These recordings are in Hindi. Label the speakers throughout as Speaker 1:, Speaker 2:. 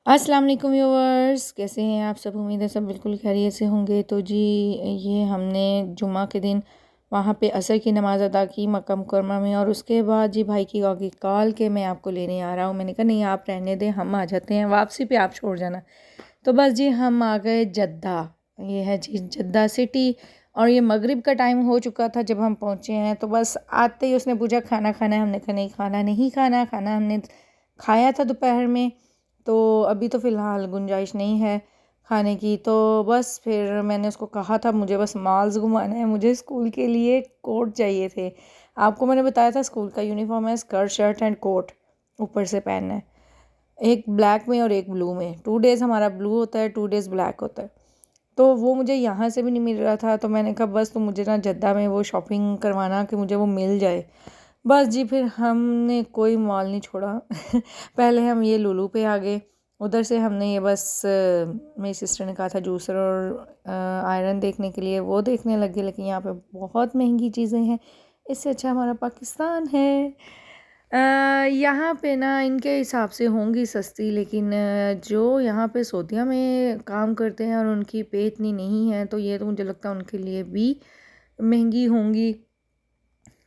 Speaker 1: अस्सलाम वालेकुम व्यूअर्स, कैसे हैं आप सब। उम्मीद है सब बिल्कुल खैरियत से होंगे। तो जी, ये हमने जुम्मा के दिन वहाँ पे असर की नमाज़ अदा की मक्का मुकरमा में, और उसके बाद जी भाई की आगे कॉल के मैं आपको लेने आ रहा हूँ। मैंने कहा नहीं, आप रहने दें, हम आ जाते हैं, वापसी पे आप छोड़ जाना। तो बस जी हम आ गए जद्दा। ये है जी जद्दा सिटी, और ये मगरिब का टाइम हो चुका था जब हम पहुँचे हैं। तो बस आते ही उसने पूछा खाना खाना है, हमने कहा नहीं खाना नहीं खाना, खाना हमने खाया था दोपहर में, तो अभी तो फ़िलहाल गुंजाइश नहीं है खाने की। तो बस फिर मैंने उसको कहा था मुझे बस मॉल्स घुमाना है, मुझे स्कूल के लिए कोट चाहिए थे। आपको मैंने बताया था स्कूल का यूनिफॉर्म है, स्कर्ट शर्ट एंड कोट ऊपर से पहनना है, एक ब्लैक में और एक ब्लू में। 2 डेज़ हमारा ब्लू होता है, 2 डेज़ ब्लैक होता है। तो वो मुझे यहाँ से भी नहीं मिल रहा था, तो मैंने कहा बस तुम मुझे ना जद्दा में वो शॉपिंग करवाना कि मुझे वो मिल जाए। बस जी फिर हमने कोई मॉल नहीं छोड़ा पहले हम ये लुलु पे आ गए। उधर से हमने ये बस मेरी सिस्टर ने कहा था जूसर और आयरन देखने के लिए, वो देखने लगे। लेकिन यहाँ पे बहुत महंगी चीज़ें हैं, इससे अच्छा हमारा पाकिस्तान है। अ, यहाँ पे ना इनके हिसाब से होंगी सस्ती, लेकिन जो यहाँ पे सऊदीया में काम करते हैं और उनकी पे इतनी नहीं है, तो ये तो मुझे लगता है उनके लिए भी महंगी होंगी।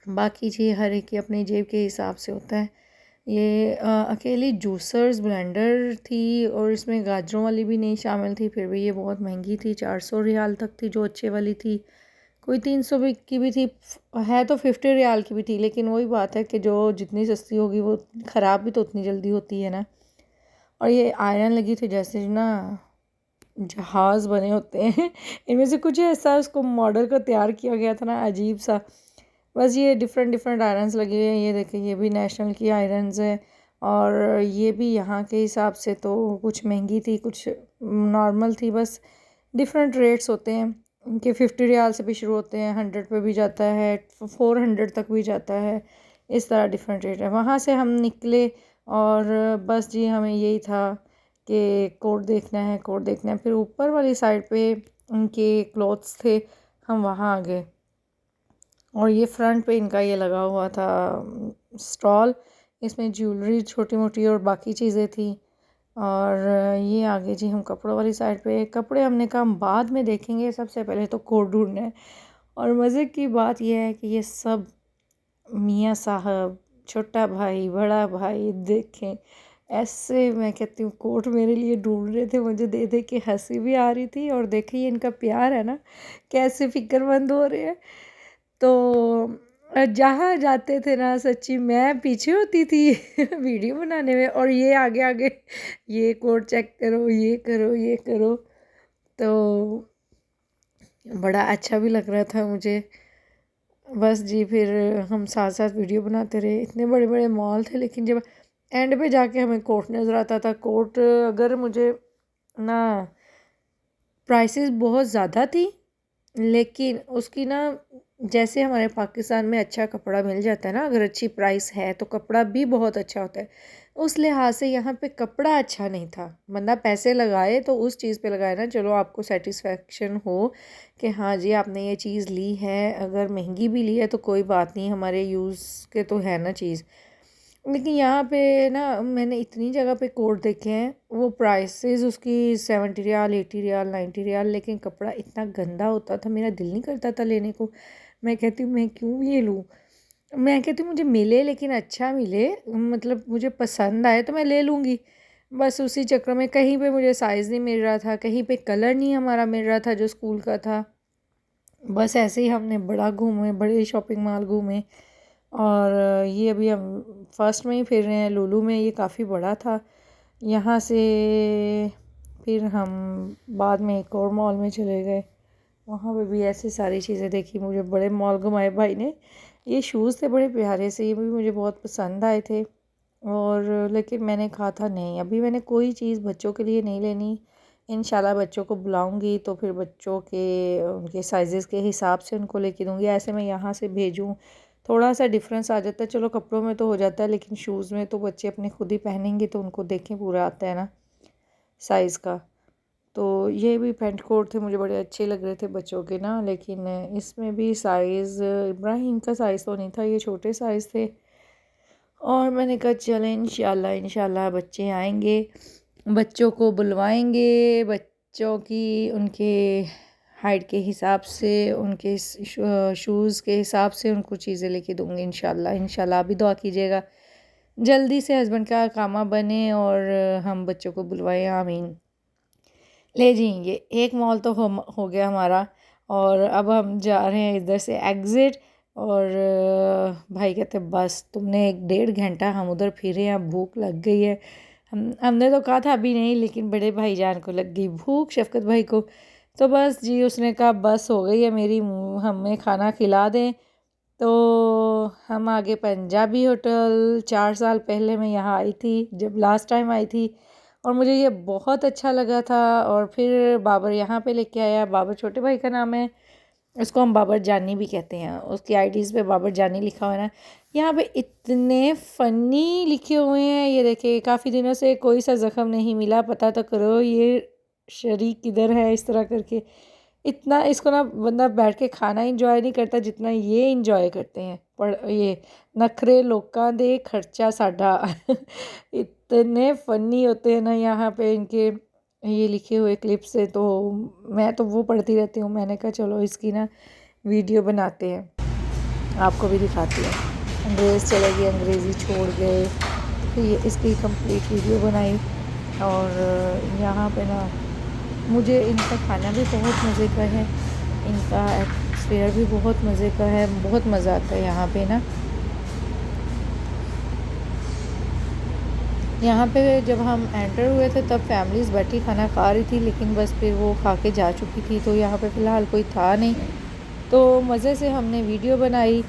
Speaker 1: बाकी जी हर एक की अपनी जेब के हिसाब से होता है। ये अकेली जूसर्स ब्लेंडर थी, और इसमें गाजरों वाली भी नहीं शामिल थी, फिर भी ये बहुत महंगी थी। 400 रियाल तक थी जो अच्छे वाली थी, कोई 300 की भी थी, है तो 50 रियाल की भी थी। लेकिन वही बात है कि जो जितनी सस्ती होगी वो ख़राब भी तो उतनी जल्दी होती है ना। और ये आयरन लगी थी जैसे ना जहाज़ बने होते हैं इनमें से कुछ ऐसा उसको मॉडल को तैयार किया गया था ना, अजीब सा। बस ये डिफरेंट डिफरेंट आयरन्स लगे हुए हैं, ये देखिए ये भी नेशनल की आयरन्स है। और ये भी यहाँ के हिसाब से तो कुछ महंगी थी, कुछ नॉर्मल थी। बस डिफरेंट रेट्स होते हैं इनके, 50 रियाल से भी शुरू होते हैं, 100 पे भी जाता है, 400 तक भी जाता है। इस तरह डिफरेंट रेट है। वहाँ से हम निकले, और बस जी हमें यही था कि कोट देखना है, कोट देखना है। फिर ऊपर वाली साइड पे उनके क्लॉथ्स थे, हम वहाँ आ गए। और ये फ्रंट पे इनका ये लगा हुआ था स्टॉल, इसमें ज्वेलरी छोटी मोटी और बाकी चीज़ें थी। और ये आगे जी हम कपड़ों वाली साइड पे, कपड़े हमने कहा हम बाद में देखेंगे, सबसे पहले तो कोट ढूंढना है। और मज़े की बात यह है कि ये सब मियाँ साहब, छोटा भाई, बड़ा भाई, देखें ऐसे मैं कहती हूँ कोट मेरे लिए ढूंढ रहे थे। मुझे दे दे के हंसी भी आ रही थी, और देखिए इनका प्यार है ना, कैसे फिक्रमंद हो रहे हैं। तो जहाँ जाते थे ना, सच्ची मैं पीछे होती थी वीडियो बनाने में, और ये आगे आगे ये कोड चेक करो, ये करो, ये करो। तो बड़ा अच्छा भी लग रहा था मुझे। बस जी फिर हम साथ साथ वीडियो बनाते रहे। इतने बड़े बड़े मॉल थे, लेकिन जब एंड पे जाके हमें कोट नज़र आता था, कोट अगर मुझे ना प्राइसेस बहुत ज़्यादा थी, लेकिन उसकी ना जैसे हमारे पाकिस्तान में अच्छा कपड़ा मिल जाता है ना, अगर अच्छी प्राइस है तो कपड़ा भी बहुत अच्छा होता है। उस लिहाज से यहाँ पे कपड़ा अच्छा नहीं था। बंदा पैसे लगाए तो उस चीज़ पे लगाए ना, चलो आपको सेटिस्फेक्शन हो कि हाँ जी आपने ये चीज़ ली है, अगर महंगी भी ली है तो कोई बात नहीं, हमारे यूज़ के तो है ना चीज़। लेकिन यहाँ पे ना मैंने इतनी जगह पे कोट देखे हैं, वो प्राइसेस उसकी 70 रियाल, 80 रियाल, 90 रियाल, लेकिन कपड़ा इतना गंदा होता था, मेरा दिल नहीं करता था लेने को। मैं कहती हूँ मैं क्यों ये लूँ। मैं कहती हूँ मुझे मिले लेकिन अच्छा मिले, मतलब मुझे पसंद आए तो मैं ले लूँगी। बस उसी चक्कर में कहीं पे मुझे साइज़ नहीं मिल रहा था, कहीं पे कलर नहीं हमारा मिल रहा था जो स्कूल का था। बस ऐसे ही हमने बड़ा घूमे, बड़े शॉपिंग मॉल घूमे। और ये अभी हम फर्स्ट में ही फिर रहे हैं लुलु में, ये काफ़ी बड़ा था। यहाँ से फिर हम बाद में एक और मॉल में चले गए, वहाँ पे भी ऐसी सारी चीज़ें देखी। मुझे बड़े मॉल घुमाए भाई ने। ये शूज़ थे बड़े प्यारे से, ये भी मुझे बहुत पसंद आए थे। और लेकिन मैंने कहा था नहीं, अभी मैंने कोई चीज़ बच्चों के लिए नहीं लेनी। इंशाल्लाह बच्चों को बुलाऊंगी तो फिर बच्चों के उनके साइज़ेस के हिसाब से उनको लेके दूँगी। ऐसे मैं यहाँ से भेजूँ, थोड़ा सा डिफरेंस आ जाता है। चलो कपड़ों में तो हो जाता है, लेकिन शूज़ में तो बच्चे अपने खुद ही पहनेंगे तो उनको देखें पूरा आता है ना साइज़ का। तो ये भी पेंट कोट थे, मुझे बड़े अच्छे लग रहे थे बच्चों के ना। लेकिन इसमें भी साइज़ इब्राहिम का साइज़ तो नहीं था, ये छोटे साइज़ थे। और मैंने कहा चलें इंशाल्लाह इंशाल्लाह बच्चे आएंगे बच्चों को बुलवाएंगे, बच्चों की उनके हाइट के हिसाब से, उनके शूज़ के हिसाब से उनको चीज़ें लेके दूँगी इंशाल्लाह। इंशाल्लाह आप भी दुआ कीजिएगा जल्दी से हस्बैंड का कामा बने और हम बच्चों को बुलवाएं, आमीन। ले जी, ये एक मॉल तो हो गया हमारा, और अब हम जा रहे हैं इधर से एग्ज़िट। और भाई कहते बस तुमने 1 डेढ़ घंटा हम उधर फिरे, यहाँ भूख लग गई है। हमने तो कहा था अभी नहीं, लेकिन बड़े भाईजान को लग गई भूख, शफ़क़त भाई को। तो बस जी उसने कहा बस हो गई है मेरी, हमें खाना खिला दें। तो हम आगे पंजाबी होटल। 4 साल पहले मैं यहाँ आई थी, जब लास्ट टाइम आई थी, और मुझे ये बहुत अच्छा लगा था। और फिर बाबर यहाँ पे लेके आया। बाबर छोटे भाई का नाम है, उसको हम बाबर जानी भी कहते हैं। उसकी आईडीज़ पे बाबर जानी लिखा हुआ है ना। यहाँ पे इतने फ़नी लिखे हुए हैं, ये देखिए काफ़ी दिनों से कोई सा ज़ख्म नहीं मिला, पता तो करो ये शरीक किधर है, इस तरह करके। इतना इसको ना बंदा बैठ के खाना इंजॉय नहीं करता जितना ये इंजॉय करते हैं। पर ये नखरे लोकां दे खर्चा साडा इतने फ़नी होते हैं ना यहाँ पे इनके ये लिखे हुए क्लिप से। तो मैं तो वो पढ़ती रहती हूँ। मैंने कहा चलो इसकी ना वीडियो बनाते हैं, आपको भी दिखाती हूँ। अंग्रेज़ चले गए, अंग्रेज़ी छोड़ गए, तो ये इसकी कंप्लीट वीडियो बनाई। और यहाँ पे ना मुझे इनका खाना भी बहुत मज़े का है, इनका एटमॉस्फेयर भी बहुत मज़े का है, बहुत मज़ा आता है यहाँ पे ना। यहाँ पे जब हम एंटर हुए थे तब फैमिलीज़ बैठी खाना खा रही थी, लेकिन बस फिर वो खा के जा चुकी थी, तो यहाँ पे फ़िलहाल कोई था नहीं। तो मज़े से हमने वीडियो बनाई,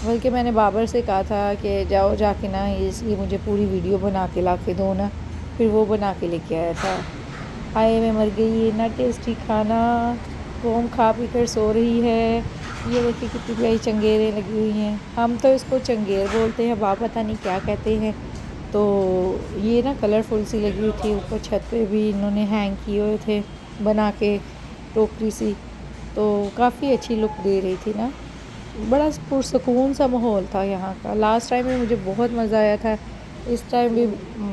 Speaker 1: बल्कि मैंने बाबर से कहा था कि जाओ जाके ना ये मुझे पूरी वीडियो बना के ला के दो ना। फिर वो बना के लेके आया था। आए मैं मर गई, इतना टेस्टी खाना, कौम खा पी कर सो रही है। ये देखिए कितनी प्यारी चंगेरें लगी हुई हैं, हम तो इसको चंगेर बोलते हैं, बाप पता नहीं क्या कहते हैं। तो ये ना कलरफुल सी लगी हुई थी, ऊपर छत पे भी इन्होंने हैंग किए हुए थे बना के टोकरी सी, तो काफ़ी अच्छी लुक दे रही थी ना। बड़ा पुरसकून सा माहौल था यहाँ का। लास्ट टाइम में मुझे बहुत मज़ा आया था, इस टाइम भी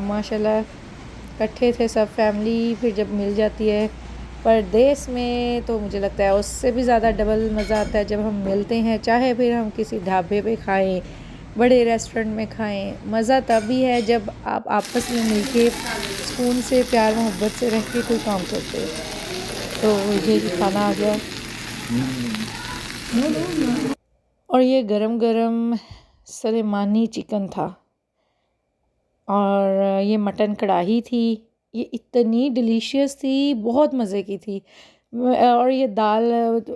Speaker 1: माशाल्लाह इकट्ठे थे सब फैमिली। फिर जब मिल जाती है परदेस में तो मुझे लगता है उससे भी ज़्यादा डबल मज़ा आता है जब हम मिलते हैं, चाहे फिर हम किसी ढाबे पे खाएं, बड़े रेस्टोरेंट में खाएं। मज़ा तभी है जब आप आपस में मिलके सुकून से, प्यार मोहब्बत से रह के कोई काम करते हो। तो ये खाना आ गया, और ये गरम गरम सलेमानी चिकन था, और ये मटन कढ़ाई थी। ये इतनी डिलीशियस थी, बहुत मज़े की थी। और ये दाल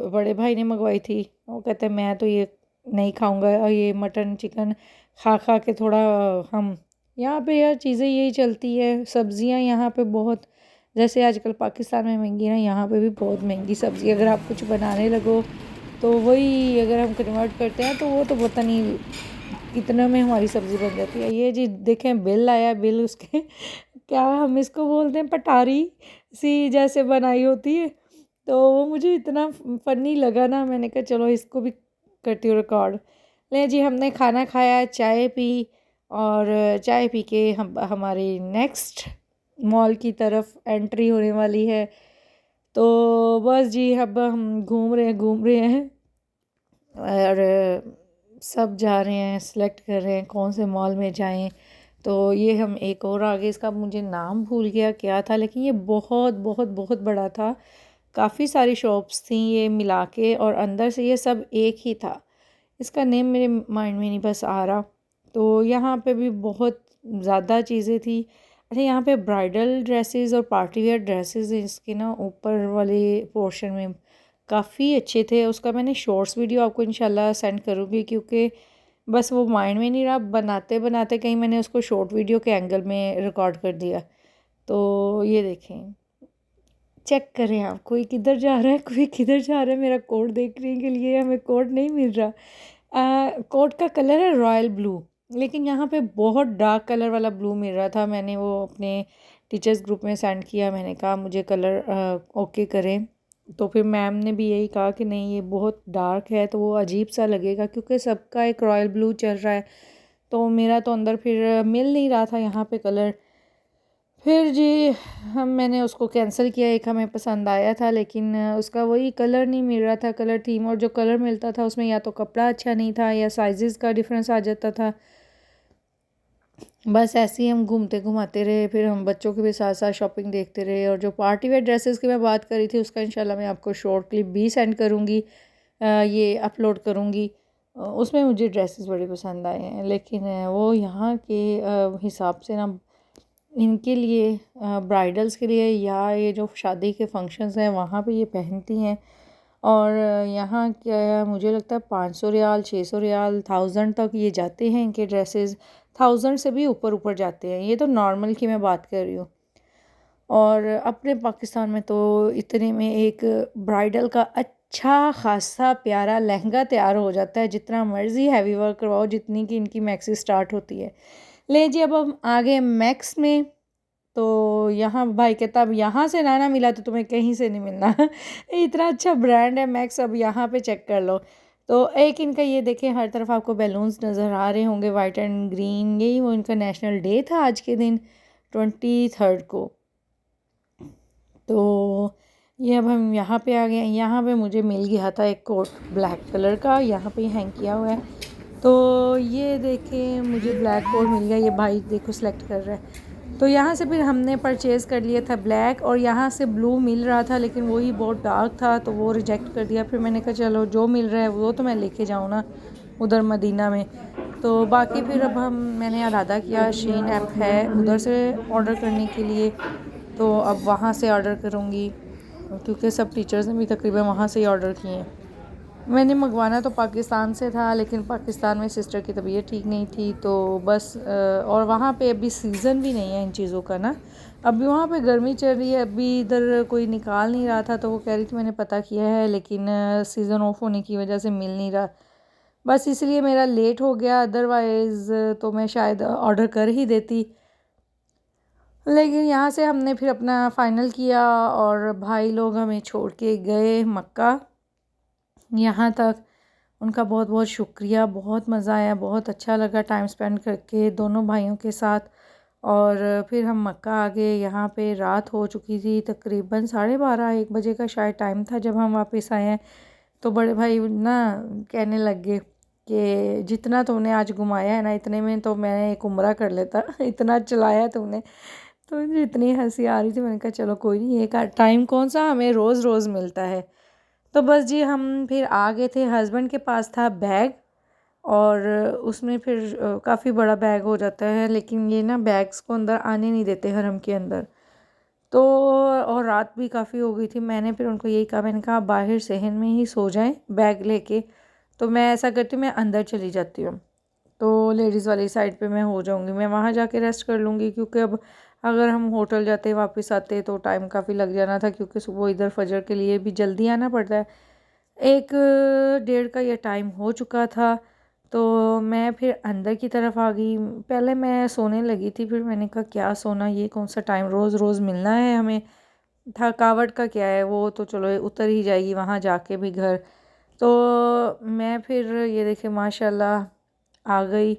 Speaker 1: बड़े भाई ने मंगवाई थी, वो कहते मैं तो ये नहीं खाऊंगा, ये मटन चिकन खा खा के थोड़ा हम यहाँ पे यार चीज़ें यही चलती है। सब्ज़ियाँ यहाँ पे बहुत, जैसे आजकल पाकिस्तान में महंगी ना, यहाँ पे भी बहुत महंगी सब्ज़ी। अगर आप कुछ बनाने लगो तो वही अगर हम कन्वर्ट करते हैं तो वो तो पता नहीं कितने में हमारी सब्ज़ी बन जाती है। ये जी देखें बिल आया, बिल उसके क्या हम इसको बोलते हैं, पटारी सी जैसे बनाई होती है। तो वो मुझे इतना फ़नी लगा ना, मैंने कहा चलो इसको भी करती हूँ रिकॉर्ड। ले जी हमने खाना खाया, चाय पी, और चाय पी के हम हमारी नेक्स्ट मॉल की तरफ एंट्री होने वाली है। तो बस जी अब हम घूम रहे हैं और सब जा रहे हैं, सेलेक्ट कर रहे हैं कौन से मॉल में जाएं। तो ये हम एक और आगे, इसका मुझे नाम भूल गया क्या था, लेकिन ये बहुत बहुत बहुत बड़ा था, काफ़ी सारी शॉप्स थी ये मिला के, और अंदर से ये सब एक ही था। इसका नेम मेरे माइंड में नहीं बस आ रहा। तो यहाँ पे भी बहुत ज़्यादा चीज़ें थी। अच्छा यहाँ पे ब्राइडल ड्रेसेस और पार्टी वेयर ड्रेसेस इसके ना ऊपर वाले पोर्शन में काफ़ी अच्छे थे। उसका मैंने शॉर्ट्स वीडियो आपको इंशाल्लाह सेंड करूँगी, क्योंकि बस वो माइंड में नहीं रहा, बनाते बनाते कहीं मैंने उसको शॉर्ट वीडियो के एंगल में रिकॉर्ड कर दिया। तो ये देखें, चेक करें आप, कोई किधर जा रहा है, कोई किधर जा रहा है। मेरा कोट देखने के लिए हमें कोट नहीं मिल रहा। कोट का कलर है रॉयल ब्लू, लेकिन यहाँ पे बहुत डार्क कलर वाला ब्लू मिल रहा था। मैंने वो अपने टीचर्स ग्रुप में सेंड किया, मैंने कहा मुझे कलर ओके करें। तो फिर मैम ने भी यही कहा कि नहीं ये बहुत डार्क है तो वो अजीब सा लगेगा, क्योंकि सबका एक रॉयल ब्लू चल रहा है। तो मेरा तो अंदर फिर मिल नहीं रहा था यहाँ पे कलर। फिर जी मैंने उसको कैंसिल किया। एक हमें पसंद आया था लेकिन उसका वही कलर नहीं मिल रहा था, कलर थीम, और जो कलर मिलता था उसमें या तो कपड़ा अच्छा नहीं था या साइज़ का डिफरेंस आ जाता था। बस ऐसे ही हम घूमते घुमाते रहे। फिर हम बच्चों के भी साथ साथ शॉपिंग देखते रहे। और जो पार्टी वेयर ड्रेसेस की मैं बात करी थी उसका इंशाल्लाह मैं आपको शॉर्ट क्लिप भी सेंड करूँगी, ये अपलोड करूँगी। उसमें मुझे ड्रेसेस बड़े पसंद आए हैं, लेकिन वो यहाँ के हिसाब से ना इनके लिए ब्राइडल्स के लिए या ये जो शादी के फंक्शंस हैं वहाँ पे ये पहनती हैं। और यहाँ क्या मुझे लगता है 500 रियाल, 600 रियाल, 1000 तक ये जाते हैं इनके ड्रेसेस। 1000 से भी ऊपर ऊपर जाते हैं। ये तो नॉर्मल की मैं बात कर रही हूँ। और अपने पाकिस्तान में तो इतने में एक ब्राइडल का अच्छा खासा प्यारा लहंगा तैयार हो जाता है, जितना मर्ज़ी हैवी वर्क करवाओ, जितनी की इनकी मैक्सी स्टार्ट होती है। ले जी अब हम आगे मैक्स में। तो यहाँ भाई कहता अब यहाँ से ना मिला तो तुम्हें कहीं से नहीं मिलना। इतना अच्छा ब्रांड है मैक्स, अब यहाँ पे चेक कर लो। तो एक इनका ये देखें, हर तरफ आपको बैलून्स नज़र आ रहे होंगे, वाइट एंड ग्रीन। यही वो इनका नेशनल डे था आज के दिन 23 को। तो ये अब हम यहाँ पे आ गए। यहाँ पे मुझे मिल गया था एक कोट ब्लैक कलर का, यहाँ पे हैंग किया हुआ है। तो ये देखें मुझे ब्लैक कोट मिल गया। ये भाई देखो सिलेक्ट कर रहा है। तो यहाँ से फिर हमने परचेज़ कर लिया था ब्लैक, और यहाँ से ब्लू मिल रहा था लेकिन वही बहुत डार्क था तो वो रिजेक्ट कर दिया। फिर मैंने कहा चलो जो मिल रहा है वो तो मैं लेके जाऊँ ना उधर मदीना में। तो बाकी फिर अब मैंने इरादा किया, शीन ऐप है उधर से ऑर्डर करने के लिए, तो अब वहाँ से ऑर्डर करूँगी क्योंकि सब टीचर्स ने भी तकरीबन वहाँ से ही ऑर्डर किए हैं। मैंने मंगवाना तो पाकिस्तान से था लेकिन पाकिस्तान में सिस्टर की तबीयत ठीक नहीं थी, तो बस और वहाँ पे अभी सीज़न भी नहीं है इन चीज़ों का ना। अभी वहाँ पे गर्मी चल रही है, अभी इधर कोई निकाल नहीं रहा था तो वो कह रही थी मैंने पता किया है लेकिन सीज़न ऑफ होने की वजह से मिल नहीं रहा। बस इसलिए मेरा लेट हो गया, अदरवाइज़ तो मैं शायद ऑर्डर कर ही देती। लेकिन यहाँ से हमने फिर अपना फ़ाइनल किया और भाई लोग हमें छोड़ के गए मक्का। यहाँ तक उनका बहुत बहुत शुक्रिया, बहुत मज़ा आया, बहुत अच्छा लगा टाइम स्पेंड करके दोनों भाइयों के साथ। और फिर हम मक्का आ गए। यहाँ पे रात हो चुकी थी, तकरीबन 12:30 1 बजे का शायद टाइम था जब हम वापस आए हैं। तो बड़े भाई ना कहने लग गए कि जितना तुमने आज घुमाया है ना इतने में तो मैं एक उम्रा कर लेता। इतना चलाया तुमने। तो मुझे इतनी हंसी आ रही थी, मैंने कहा चलो कोई नहीं, एक टाइम कौन सा हमें रोज़ रोज़ मिलता है। तो बस जी हम फिर आ गए थे। हस्बैंड के पास था बैग, और उसमें फिर काफ़ी बड़ा बैग हो जाता है, लेकिन ये ना बैग्स को अंदर आने नहीं देते हरम के अंदर। तो और रात भी काफ़ी हो गई थी। मैंने फिर उनको यही कहा, मैंने कहा आप बाहर सहन में ही सो जाएं बैग लेके। तो मैं ऐसा करती हूँ, मैं अंदर चली जाती हूँ, तो लेडीज़ वाली साइड पे मैं हो जाऊँगी, मैं वहाँ जाके रेस्ट कर लूँगी। क्योंकि अब अगर हम होटल जाते वापस आते तो टाइम काफ़ी लग जाना था, क्योंकि सुबह इधर फजर के लिए भी जल्दी आना पड़ता है। 1 डेढ़ का ये टाइम हो चुका था। तो मैं फिर अंदर की तरफ आ गई। पहले मैं सोने लगी थी, फिर मैंने कहा क्या सोना, ये कौन सा टाइम, रोज़ रोज़ मिलना है हमें, थकावट का क्या है, वो तो चलो उतर ही जाएगी वहाँ जाके भी घर। तो मैं फिर ये देखे माशाल्लाह आ गई।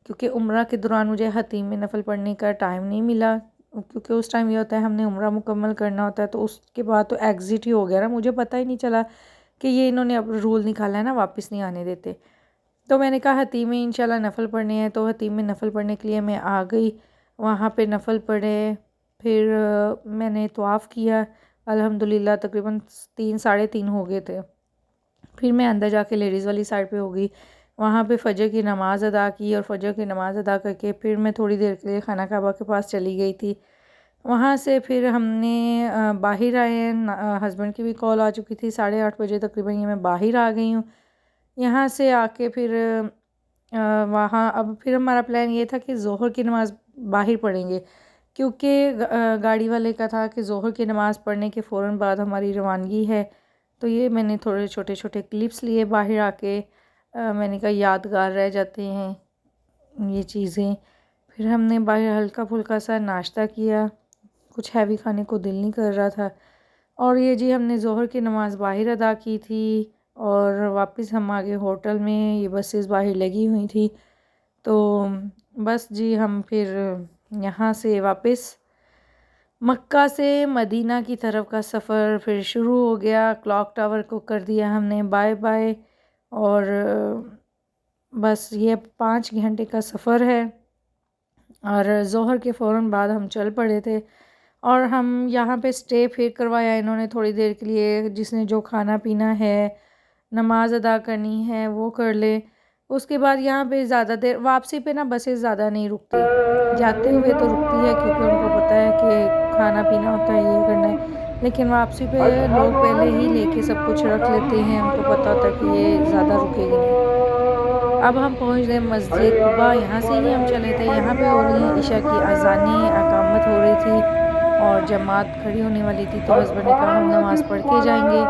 Speaker 1: क्योंकि उम्रा के दौरान मुझे हतीम में नफल पढ़ने का टाइम नहीं मिला, क्योंकि उस टाइम ये होता है हमने उम्रा मुकम्मल करना होता है, तो उसके बाद तो एग्ज़िट ही हो गया ना, मुझे पता ही नहीं चला कि ये इन्होंने अब रूल निकाला है ना वापस नहीं आने देते। तो मैंने कहा हतीम में इंशाल्लाह नफ़ल पढ़ने हैं, तो हतीम में नफ़ल पढ़ने के लिए मैं आ गई। वहाँ पे नफ़ल पढ़े, फिर मैंने तवाफ़ किया। अल्हम्दुलिल्लाह तकरीबन 3 साढ़े 3 हो गए थे। फिर मैं अंदर जाके लेडीज़ वाली साइड पे हो गई। वहाँ पे फ़जर की नमाज़ अदा की, और फ़जर की नमाज़ अदा करके फिर मैं थोड़ी देर के लिए खाना काबा के पास चली गई थी। वहाँ से फिर हमने बाहर आए हैं। हस्बैंड की भी कॉल आ चुकी थी 8:30 बजे तकरीबन, ये मैं बाहर आ गई हूँ। यहाँ से आके फिर वहाँ अब फिर हमारा प्लान ये था कि ज़ोहर की नमाज़ बाहर पढ़ेंगे, क्योंकि गाड़ी वाले का था कि ज़ोहर की नमाज़ पढ़ने के फ़ौरन बाद हमारी रवानगी है। तो ये मैंने थोड़े छोटे छोटे क्लिप्स लिए बाहर आके। मैंने कहा यादगार रह जाते हैं ये चीज़ें। फिर हमने बाहर हल्का फुल्का सा नाश्ता किया, कुछ हैवी खाने को दिल नहीं कर रहा था। और ये जी हमने ज़ोहर की नमाज़ बाहर अदा की थी, और वापस हम आ गए होटल में। ये बसेस बाहर लगी हुई थी, तो बस जी हम फिर यहाँ से वापस मक्का से मदीना की तरफ का सफ़र फिर शुरू हो गया। क्लॉक टावर को कर दिया हमने बाय बाय, और बस ये 5 घंटे का सफ़र है। और ज़ोहर के फ़ौरन बाद हम चल पड़े थे, और हम यहाँ पे स्टे फिर करवाया इन्होंने थोड़ी देर के लिए, जिसने जो खाना पीना है, नमाज अदा करनी है वो कर ले। उसके बाद यहाँ पे ज़्यादा देर, वापसी पे ना बसें ज़्यादा नहीं रुकती, जाते हुए तो रुकती है क्योंकि उनको पता है कि खाना पीना होता है, ये करना है, लेकिन वापसी पे लोग पहले ही लेके सब कुछ रख लेते हैं, उनको पता होता है कि ये ज़्यादा रुकेगी नहीं। अब हम पहुँच गए मस्जिद कुबा, यहाँ से ही हम चले थे। यहाँ पे हो रही हैं इशा की अज़ानें, अकामत हो रही थी और जमात खड़ी होने वाली थी, तो हस्बैंड ने कहा हम नमाज़ पढ़ के जाएंगे।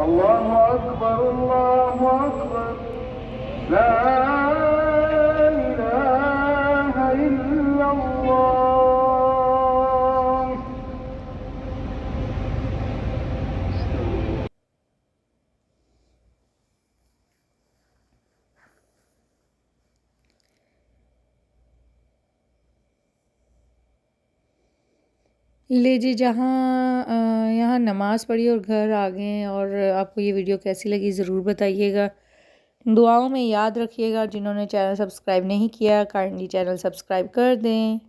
Speaker 1: अल्लाहु अकबर, अल्लाहु अकबर, ला इलाहा इल्लल्लाह। ले जी, यहाँ नमाज़ पढ़ी और घर आ गए हैं। और आपको ये वीडियो कैसी लगी ज़रूर बताइएगा, दुआओं में याद रखिएगा। जिन्होंने चैनल सब्सक्राइब नहीं किया काइंडली चैनल सब्सक्राइब कर दें।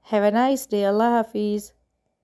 Speaker 1: हैव अ नाइस डे, अल्लाह हाफिज़।